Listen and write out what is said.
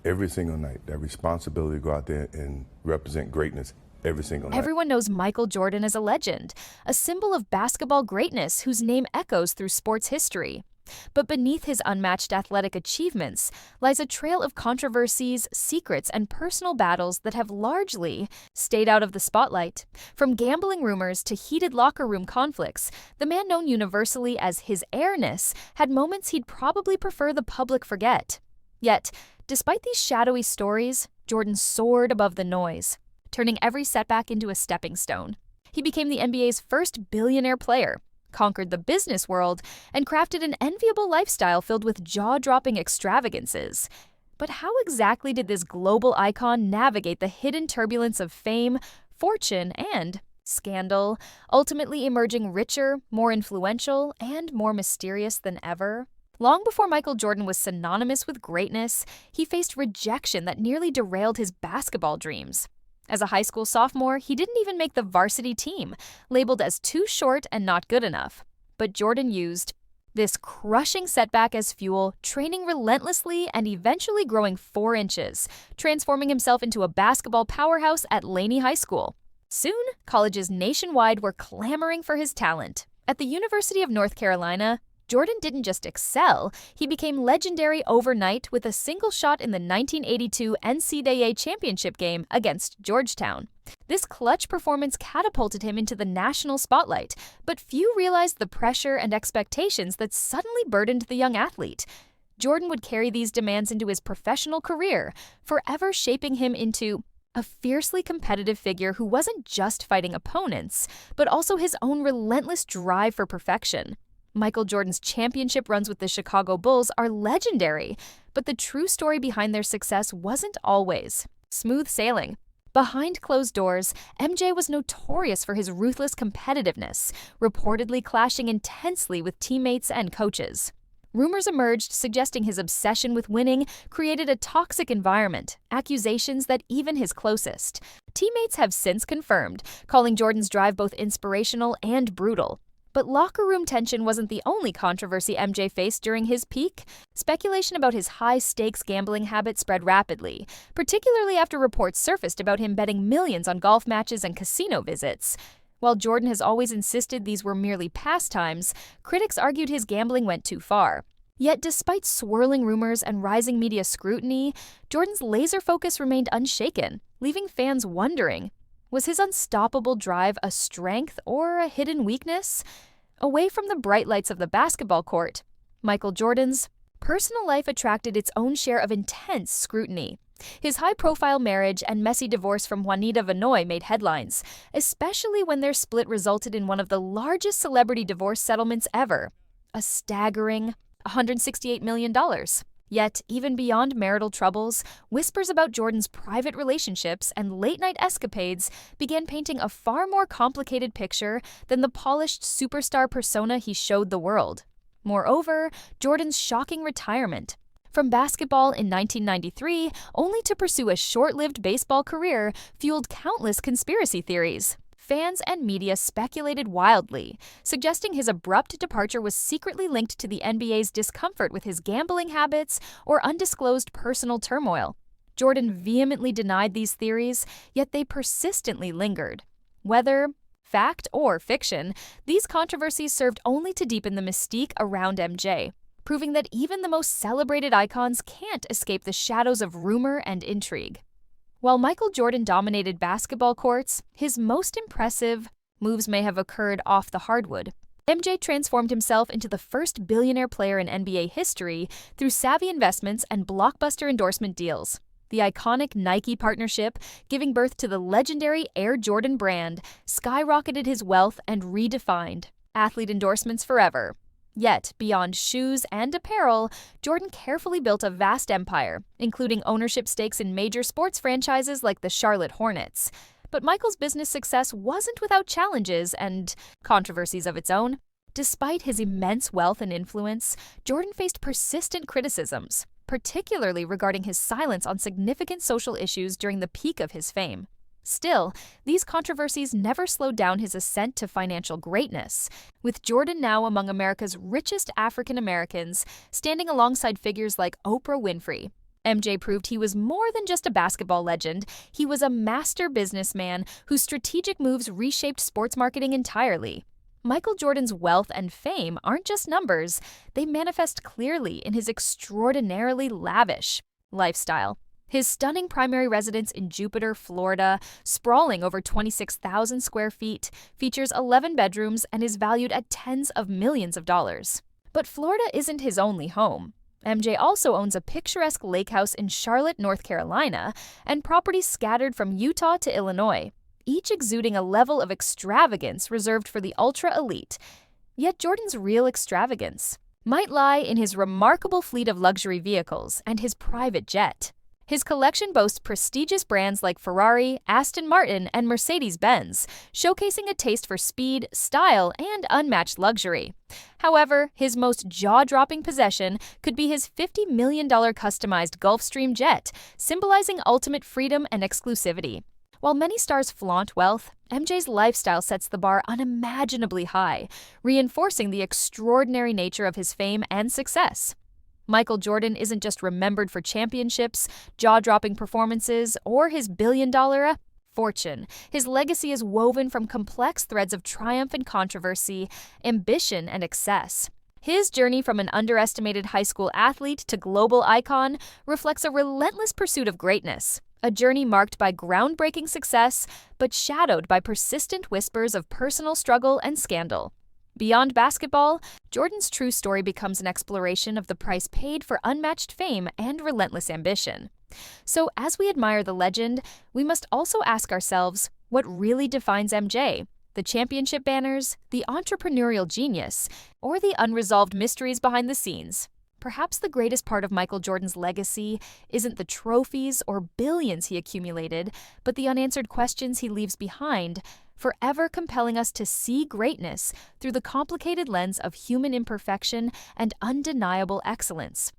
every single night. That responsibility to go out there and represent greatness every single night. Everyone knows Michael Jordan as a legend, a symbol of basketball greatness whose name echoes through sports history. But beneath his unmatched athletic achievements lies a trail of controversies, secrets, and personal battles that have largely stayed out of the spotlight. From gambling rumors to heated locker room conflicts, the man known universally as his airness had moments he'd probably prefer the public forget. Yet, despite these shadowy stories, Jordan soared above the noise, turning every setback into a stepping stone. He became the NBA's first billionaire player, conquered the business world, and crafted an enviable lifestyle filled with jaw-dropping extravagances. But how exactly did this global icon navigate the hidden turbulence of fame, fortune, and scandal, ultimately emerging richer, more influential, and more mysterious than ever? Long before Michael Jordan was synonymous with greatness, he faced rejection that nearly derailed his basketball dreams. As a high school sophomore, he didn't even make the varsity team, labeled as too short and not good enough. But Jordan used this crushing setback as fuel, training relentlessly and eventually growing 4 inches, transforming himself into a basketball powerhouse at Laney High School. Soon, colleges nationwide were clamoring for his talent. At the University of North Carolina, Jordan didn't just excel, he became legendary overnight with a single shot in the 1982 NCAA championship game against Georgetown. This clutch performance catapulted him into the national spotlight, but few realized the pressure and expectations that suddenly burdened the young athlete. Jordan would carry these demands into his professional career, forever shaping him into a fiercely competitive figure who wasn't just fighting opponents, but also his own relentless drive for perfection. Michael Jordan's championship runs with the Chicago Bulls are legendary, but the true story behind their success wasn't always smooth sailing. Behind closed doors, MJ was notorious for his ruthless competitiveness, reportedly clashing intensely with teammates and coaches. Rumors emerged suggesting his obsession with winning created a toxic environment, accusations that even his closest teammates have since confirmed, calling Jordan's drive both inspirational and brutal. But locker room tension wasn't the only controversy MJ faced during his peak. Speculation about his high-stakes gambling habit spread rapidly, particularly after reports surfaced about him betting millions on golf matches and casino visits. While Jordan has always insisted these were merely pastimes, critics argued his gambling went too far. Yet despite swirling rumors and rising media scrutiny, Jordan's laser focus remained unshaken, leaving fans wondering, was his unstoppable drive a strength or a hidden weakness? Away from the bright lights of the basketball court, Michael Jordan's personal life attracted its own share of intense scrutiny. His high-profile marriage and messy divorce from Juanita Vanoy made headlines, especially when their split resulted in one of the largest celebrity divorce settlements ever, a staggering $168 million. Yet, even beyond marital troubles, whispers about Jordan's private relationships and late-night escapades began painting a far more complicated picture than the polished superstar persona he showed the world. Moreover, Jordan's shocking retirement from basketball in 1993 only to pursue a short-lived baseball career fueled countless conspiracy theories. Fans and media speculated wildly, suggesting his abrupt departure was secretly linked to the NBA's discomfort with his gambling habits or undisclosed personal turmoil. Jordan vehemently denied these theories, yet they persistently lingered. Whether fact or fiction, these controversies served only to deepen the mystique around MJ, proving that even the most celebrated icons can't escape the shadows of rumor and intrigue. While Michael Jordan dominated basketball courts, his most impressive moves may have occurred off the hardwood. MJ transformed himself into the first billionaire player in NBA history through savvy investments and blockbuster endorsement deals. The iconic Nike partnership, giving birth to the legendary Air Jordan brand, skyrocketed his wealth and redefined athlete endorsements forever. Yet, beyond shoes and apparel, Jordan carefully built a vast empire, including ownership stakes in major sports franchises like the Charlotte Hornets. But Michael's business success wasn't without challenges and controversies of its own. Despite his immense wealth and influence, Jordan faced persistent criticisms, particularly regarding his silence on significant social issues during the peak of his fame. Still, these controversies never slowed down his ascent to financial greatness, with Jordan now among America's richest African Americans, standing alongside figures like Oprah Winfrey. MJ proved he was more than just a basketball legend. He was a master businessman whose strategic moves reshaped sports marketing entirely. Michael Jordan's wealth and fame aren't just numbers, they manifest clearly in his extraordinarily lavish lifestyle. His stunning primary residence in Jupiter, Florida, sprawling over 26,000 square feet, features 11 bedrooms and is valued at tens of millions of dollars. But Florida isn't his only home. MJ also owns a picturesque lake house in Charlotte, North Carolina, and properties scattered from Utah to Illinois, each exuding a level of extravagance reserved for the ultra-elite. Yet Jordan's real extravagance might lie in his remarkable fleet of luxury vehicles and his private jet. His collection boasts prestigious brands like Ferrari, Aston Martin, and Mercedes-Benz, showcasing a taste for speed, style, and unmatched luxury. However, his most jaw-dropping possession could be his $50 million customized Gulfstream jet, symbolizing ultimate freedom and exclusivity. While many stars flaunt wealth, MJ's lifestyle sets the bar unimaginably high, reinforcing the extraordinary nature of his fame and success. Michael Jordan isn't just remembered for championships, jaw-dropping performances, or his billion-dollar fortune. His legacy is woven from complex threads of triumph and controversy, ambition and excess. His journey from an underestimated high school athlete to global icon reflects a relentless pursuit of greatness, a journey marked by groundbreaking success, but shadowed by persistent whispers of personal struggle and scandal. Beyond basketball, Jordan's true story becomes an exploration of the price paid for unmatched fame and relentless ambition. So, as we admire the legend, we must also ask ourselves, what really defines MJ? The championship banners, the entrepreneurial genius, or the unresolved mysteries behind the scenes? Perhaps the greatest part of Michael Jordan's legacy isn't the trophies or billions he accumulated, but the unanswered questions he leaves behind, forever compelling us to see greatness through the complicated lens of human imperfection and undeniable excellence.